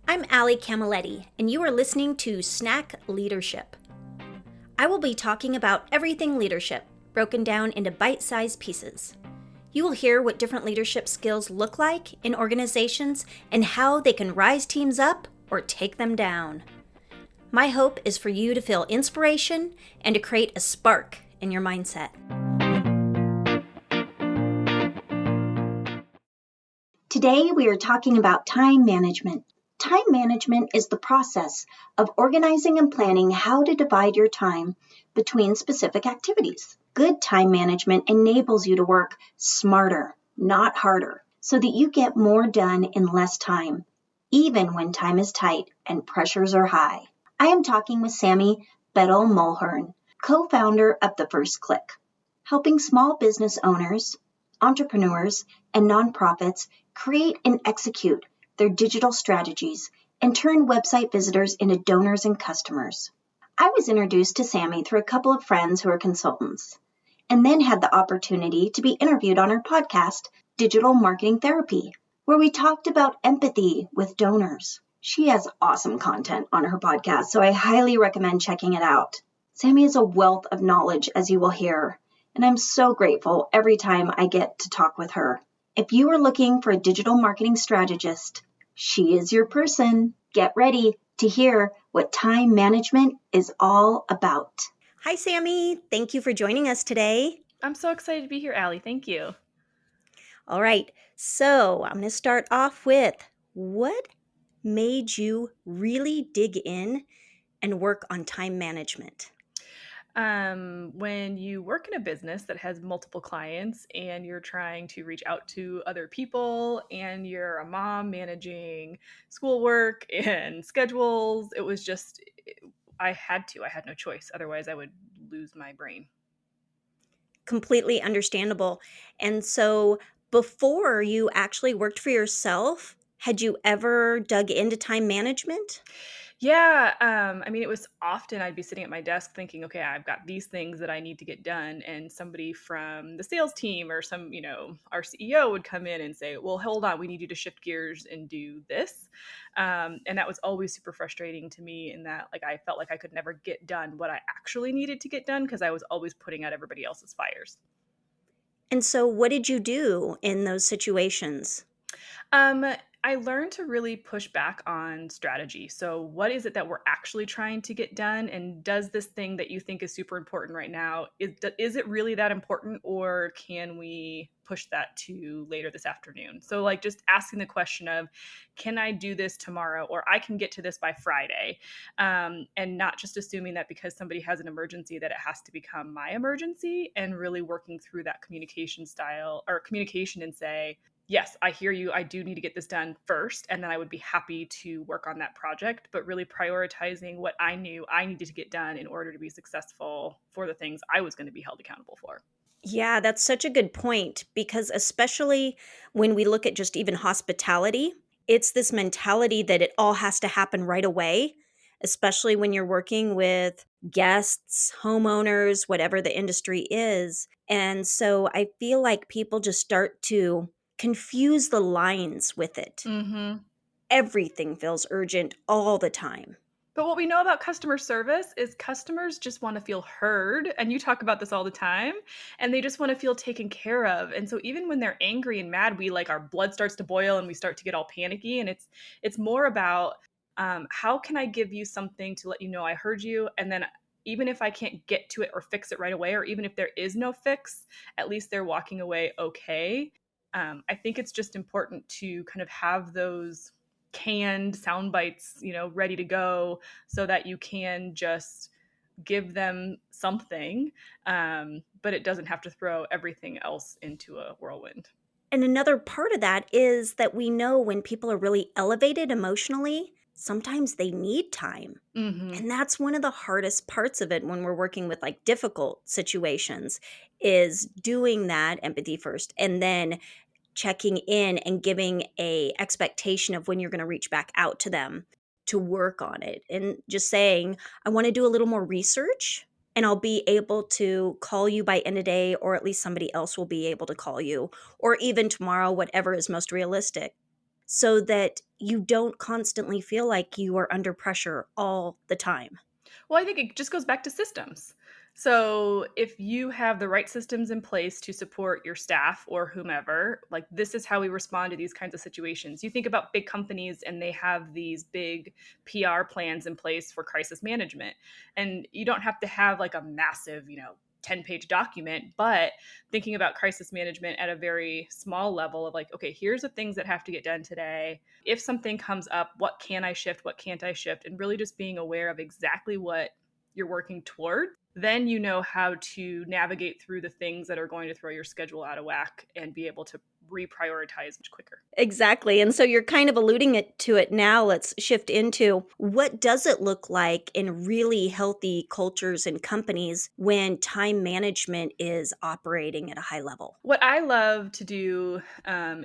I'm Allie Camilletti, and you are listening to Snack Leadership. I will be talking about everything leadership, broken down into bite-sized pieces. You will hear what different leadership skills look like in organizations and how they can rise teams up or take them down. My hope is for you to feel inspiration and to create a spark in your mindset. Today we are talking about time management. Time management is the process of organizing and planning how to divide your time between specific activities. Good time management enables you to work smarter, not harder, so that you get more done in less time, even when time is tight and pressures are high. I am talking with Sami Bedell-Mulhern, co-founder of The First Click, helping small business owners, entrepreneurs, and nonprofits create and execute their digital strategies and turn website visitors into donors and customers. I was introduced to Sami through a couple of friends who are consultants, and then had the opportunity to be interviewed on her podcast, Digital Marketing Therapy, where we talked about empathy with donors. She has awesome content on her podcast, so I highly recommend checking it out. Sami is a wealth of knowledge, as you will hear, and I'm so grateful every time I get to talk with her. If you are looking for a digital marketing strategist, she is your person. Get ready to hear what time management is all about. Hi, Sami. Thank you for joining us today. I'm so excited to be here, Allie. Thank you. All right. So I'm going to start off with what made you really dig in and work on time management? When you work in a business that has multiple clients and you're trying to reach out to other people and you're a mom managing schoolwork and schedules, it was just, I had no choice. Otherwise, I would lose my brain. Completely understandable. And so before you actually worked for yourself, had you ever dug into time management? Yeah, it was often I'd be sitting at my desk thinking, okay, I've got these things that I need to get done. And somebody from the sales team or our CEO would come in and say, well, hold on, we need you to shift gears and do this. And that was always super frustrating to me in that, like, I felt like I could never get done what I actually needed to get done because I was always putting out everybody else's fires. And so what did you do in those situations? Um, I learned to really push back on strategy. So, what is it that we're actually trying to get done? And does this thing that you think is super important right now, is it really that important, or can we push that to later this afternoon? So, like, just asking the question of, can I do this tomorrow, or I can get to this by Friday? And not just assuming that because somebody has an emergency that it has to become my emergency, and really working through that communication style or communication and say, yes, I hear you. I do need to get this done first, and then I would be happy to work on that project, but really prioritizing what I knew I needed to get done in order to be successful for the things I was going to be held accountable for. Yeah, that's such a good point because especially when we look at just even hospitality, it's this mentality that it all has to happen right away, especially when you're working with guests, homeowners, whatever the industry is. And so I feel like people just start to confuse the lines with it. Mm-hmm. Everything feels urgent all the time. But what we know about customer service is customers just want to feel heard. And you talk about this all the time. And they just want to feel taken care of. And so even when they're angry and mad, we like our blood starts to boil and we start to get all panicky. And it's more about how can I give you something to let you know I heard you? And then even if I can't get to it or fix it right away, or even if there is no fix, at least they're walking away okay. I think it's just important to kind of have those canned sound bites, ready to go so that you can just give them something, but it doesn't have to throw everything else into a whirlwind. And another part of that is that we know when people are really elevated emotionally, sometimes they need time. Mm-hmm. And that's one of the hardest parts of it when we're working with like difficult situations is doing that empathy first and then checking in and giving a expectation of when you're going to reach back out to them to work on it and just saying, I want to do a little more research and I'll be able to call you by end of day, or at least somebody else will be able to call you, or even tomorrow, whatever is most realistic. so that you don't constantly feel like you are under pressure all the time? Well, I think it just goes back to systems. So, if you have the right systems in place to support your staff or whomever, like this is how we respond to these kinds of situations. You think about big companies and they have these big PR plans in place for crisis management. And you don't have to have like a massive, 10-page document, but thinking about crisis management at a very small level of like, okay, here's the things that have to get done today. If something comes up, what can I shift? What can't I shift? And really just being aware of exactly what you're working toward, then you know how to navigate through the things that are going to throw your schedule out of whack and be able to reprioritize much quicker. Exactly. And so you're kind of alluding to it now. Let's shift into what does it look like in really healthy cultures and companies when time management is operating at a high level? What I love to do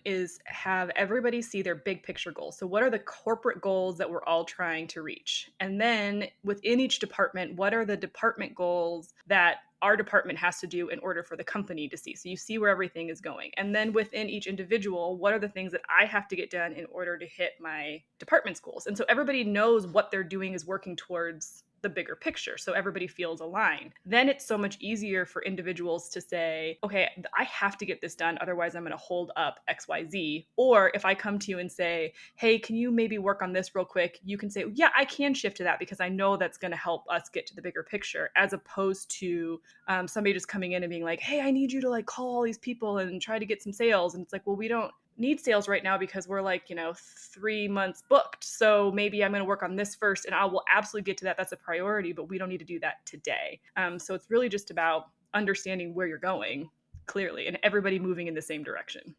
is have everybody see their big picture goals. So, what are the corporate goals that we're all trying to reach? And then within each department, what are the department goals that our department has to do in order for the company to see? So, you see where everything is going. And then within each individual, what are the things that I have to get done in order to hit my department's goals? And so, everybody knows what they're doing is working towards the bigger picture. So everybody feels aligned. Then it's so much easier for individuals to say, okay, I have to get this done. Otherwise, I'm going to hold up XYZ. Or if I come to you and say, hey, can you maybe work on this real quick? You can say, yeah, I can shift to that because I know that's going to help us get to the bigger picture, as opposed to somebody just coming in and being like, hey, I need you to like call all these people and try to get some sales. And it's like, well, we don't need sales right now because we're like 3 months booked, so maybe I'm going to work on this first and I will absolutely get to that. That's a priority, but we don't need to do that today. So it's really just about understanding where you're going clearly and everybody moving in the same direction.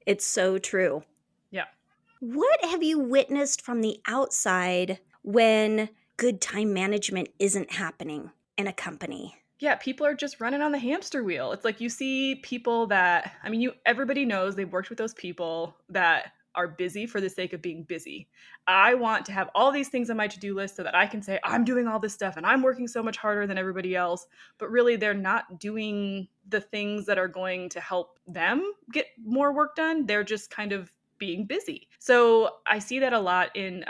It's so true. Yeah. What have you witnessed from the outside when good time management isn't happening in a company? Yeah, people are just running on the hamster wheel. It's like you see people that, I mean, everybody knows they've worked with those people that are busy for the sake of being busy. I want to have all these things on my to-do list so that I can say I'm doing all this stuff and I'm working so much harder than everybody else, but really they're not doing the things that are going to help them get more work done. They're just kind of being busy. So I see that a lot in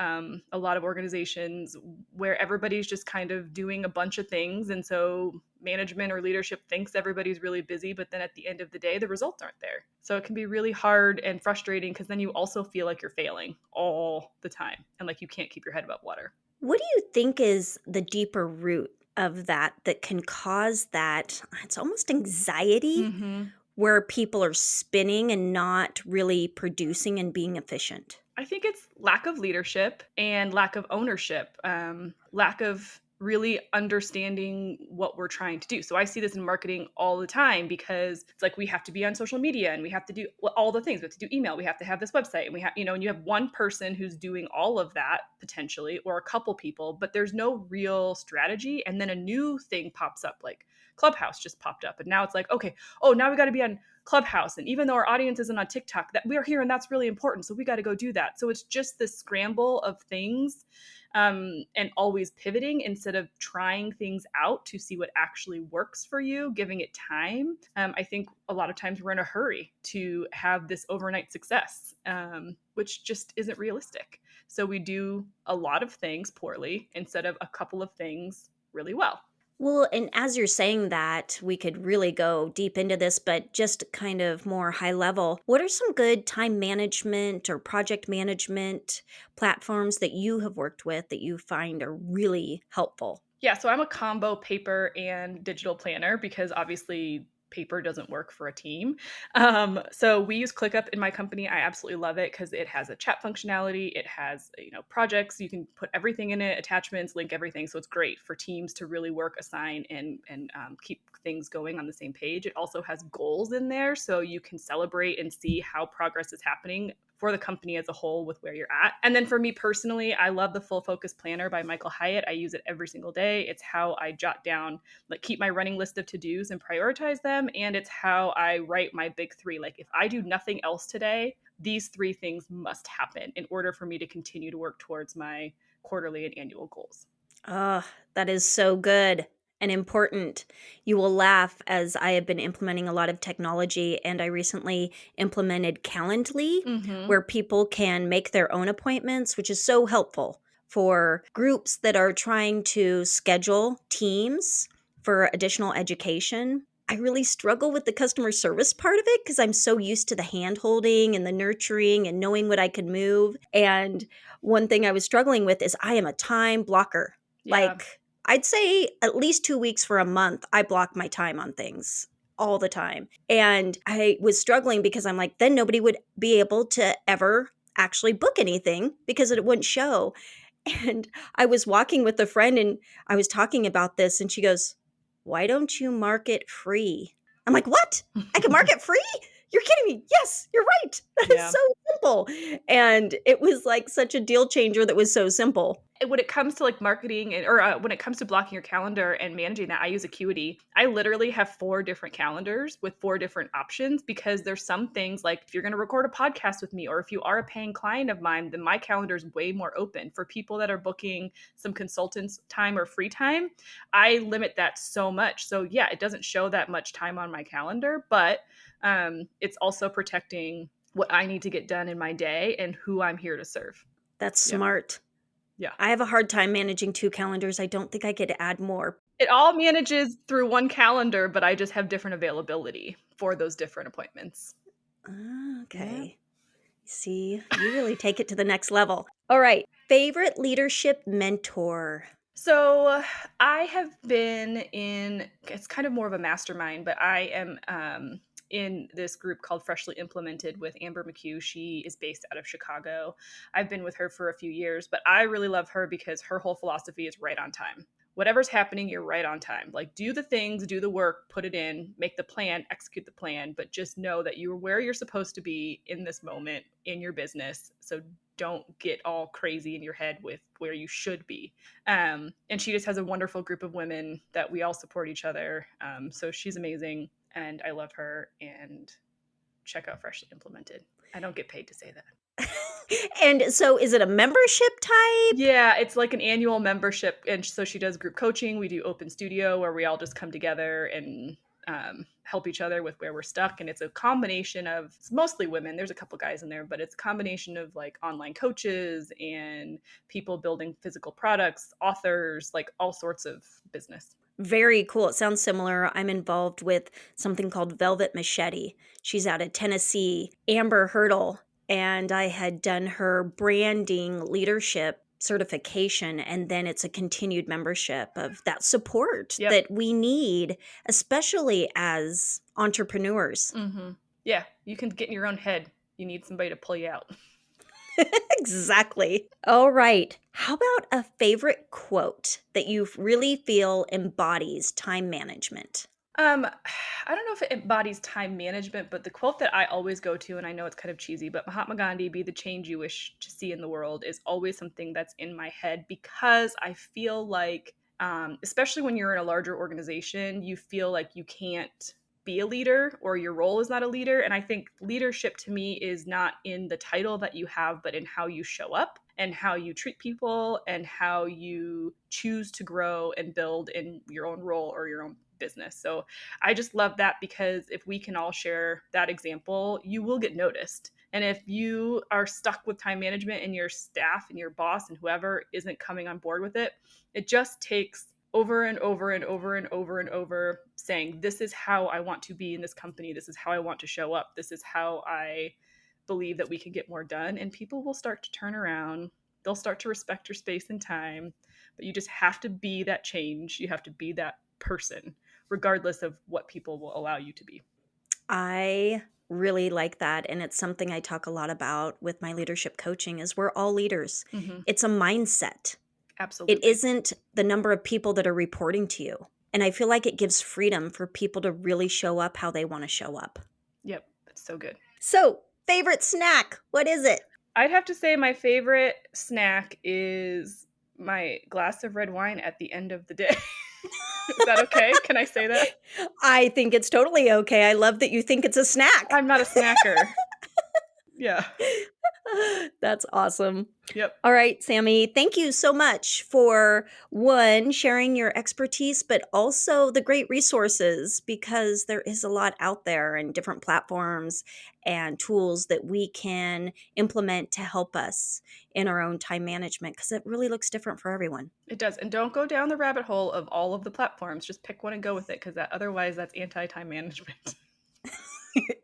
a lot of organizations where everybody's just kind of doing a bunch of things. And so management or leadership thinks everybody's really busy, but then at the end of the day, the results aren't there. So it can be really hard and frustrating because then you also feel like you're failing all the time and like you can't keep your head above water. What do you think is the deeper root of that can cause that? It's almost anxiety Mm-hmm. where people are spinning and not really producing and being efficient. I think it's lack of leadership and lack of ownership, lack of really understanding what we're trying to do. So I see this in marketing all the time because it's like we have to be on social media and we have to do all the things. We have to do email. We have to have this website, and we have, and you have one person who's doing all of that potentially, or a couple people, but there's no real strategy. And then a new thing pops up, like Clubhouse just popped up, and now it's like, okay, oh, now we got to be on Clubhouse. And even though our audience isn't on TikTok, that we're here and that's really important. So we got to go do that. So it's just this scramble of things, and always pivoting instead of trying things out to see what actually works for you, giving it time. I think a lot of times we're in a hurry to have this overnight success, which just isn't realistic. So we do a lot of things poorly instead of a couple of things really well. Well, and as you're saying that, we could really go deep into this, but just kind of more high level. What are some good time management or project management platforms that you have worked with that you find are really helpful? Yeah, so I'm a combo paper and digital planner because obviously paper doesn't work for a team. So we use ClickUp in my company. I absolutely love it because it has a chat functionality. It has projects. You can put everything in it, attachments, link everything. So it's great for teams to really work, assign, and keep things going on the same page. It also has goals in there, so you can celebrate and see how progress is happening for the company as a whole with where you're at. And then for me personally, I love the Full Focus Planner by Michael Hyatt. I use it every single day. It's how I jot down, like keep my running list of to-dos and prioritize them. And it's how I write my big three. Like if I do nothing else today, these three things must happen in order for me to continue to work towards my quarterly and annual goals. Oh, that is so good. and important. You will laugh, as I have been implementing a lot of technology, and I recently implemented Calendly, where people can make their own appointments, which is so helpful for groups that are trying to schedule teams for additional education. I really struggle with the customer service part of it because I'm so used to the hand holding and the nurturing and knowing what I could move. And one thing I was struggling with is I am a time blocker. Yeah. Like, I'd say at least 2 weeks for a month, I block my time on things all the time. And I was struggling because I'm like, then nobody would be able to ever actually book anything because it wouldn't show. And I was walking with a friend and I was talking about this, and she goes, "Why don't you mark it free?" I'm like, "What? I can mark it free? You're kidding me." Yes, you're right. That is Yeah. so simple. And it was like such a deal changer that was so simple. When it comes to like marketing or when it comes to blocking your calendar and managing that, I use Acuity. I literally have 4 different calendars with 4 different options because there's some things like if you're going to record a podcast with me or if you are a paying client of mine, then my calendar is way more open. For people that are booking some consultants time or free time, I limit that so much. So yeah, it doesn't show that much time on my calendar, but it's also protecting what I need to get done in my day and who I'm here to serve. That's smart. Yeah. I have a hard time managing 2 calendars. I don't think I could add more. It all manages through one calendar, but I just have different availability for those different appointments. Okay. See, you really take it to the next level. All right. Favorite leadership mentor? So I have been in, it's kind of more of a mastermind, but I am in this group called Freshly Implemented with Amber McHugh. She is based out of Chicago. I've been with her for a few years, but I really love her because her whole philosophy is right on time. Whatever's happening, you're right on time. Like, do the things, do the work, put it in, make the plan, execute the plan, but just know that you're where you're supposed to be in this moment in your business. So don't get all crazy in your head with where you should be. And she just has a wonderful group of women that we all support each other. So she's amazing and I love her, and check out Freshly Implemented. I don't get paid to say that. And so is it a membership type? Yeah, it's like an annual membership. And so she does group coaching. We do open studio where we all just come together and help each other with where we're stuck. And it's a combination of, it's mostly women. There's a couple guys in there, but it's a combination of like online coaches and people building physical products, authors, like all sorts of business. Very cool. It sounds similar. I'm involved with something called Velvet Machete. She's out of Tennessee. Amber Hurdle. And I had done her branding leadership certification, and then it's a continued membership of that support that we need, especially as entrepreneurs. Yeah, you can get in your own head. You need somebody to pull you out. Exactly. All right. How about a favorite quote that you really feel embodies time management? I don't know if it embodies time management, but the quote that I always go to, and I know it's kind of cheesy, but Mahatma Gandhi, "Be the change you wish to see in the world," is always something that's in my head because I feel like, especially when you're in a larger organization, you feel like you can't be a leader or your role is not a leader. And I think leadership to me is not in the title that you have, but in how you show up and how you treat people and how you choose to grow and build in your own role or your own business. So I just love that because if we can all share that example, you will get noticed. And if you are stuck with time management and your staff and your boss and whoever isn't coming on board with it, it just takes over and over and over and over and over saying, this is how I want to be in this company. This is how I want to show up. This is how I believe that we can get more done. And people will start to turn around. They'll start to respect your space and time. But you just have to be that change. You have to be that person, regardless of what people will allow you to be. I really like that. And it's something I talk a lot about with my leadership coaching is we're all leaders. It's a mindset. Absolutely. It isn't the number of people that are reporting to you. And I feel like it gives freedom for people to really show up how they want to show up. Yep. That's so good. So, favorite snack, what is it? I'd have to say my favorite snack is my glass of red wine at the end of the day. Is that okay? Can I say that? I think it's totally okay. I love that you think it's a snack. I'm not a snacker. Yeah. That's awesome. Yep. All right, Sami, thank you so much for sharing your expertise, but also the great resources, because there is a lot out there and different platforms and tools that we can implement to help us in our own time management, because it really looks different for everyone. It does. And don't go down the rabbit hole of all of the platforms. Just pick one and go with it, because otherwise that's anti-time management.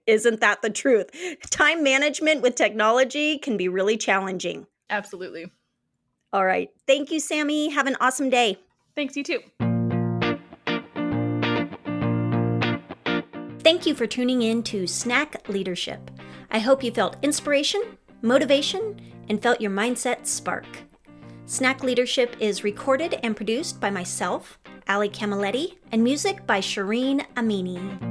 Isn't that the truth? Time management with technology can be really challenging. Absolutely. All right. Thank you, Sami. Have an awesome day. Thanks, you too. Thank you for tuning in to Snack Leadership. I hope you felt inspiration, motivation, and felt your mindset spark. Snack Leadership is recorded and produced by myself, Ali Camilletti, and music by Shireen Amini.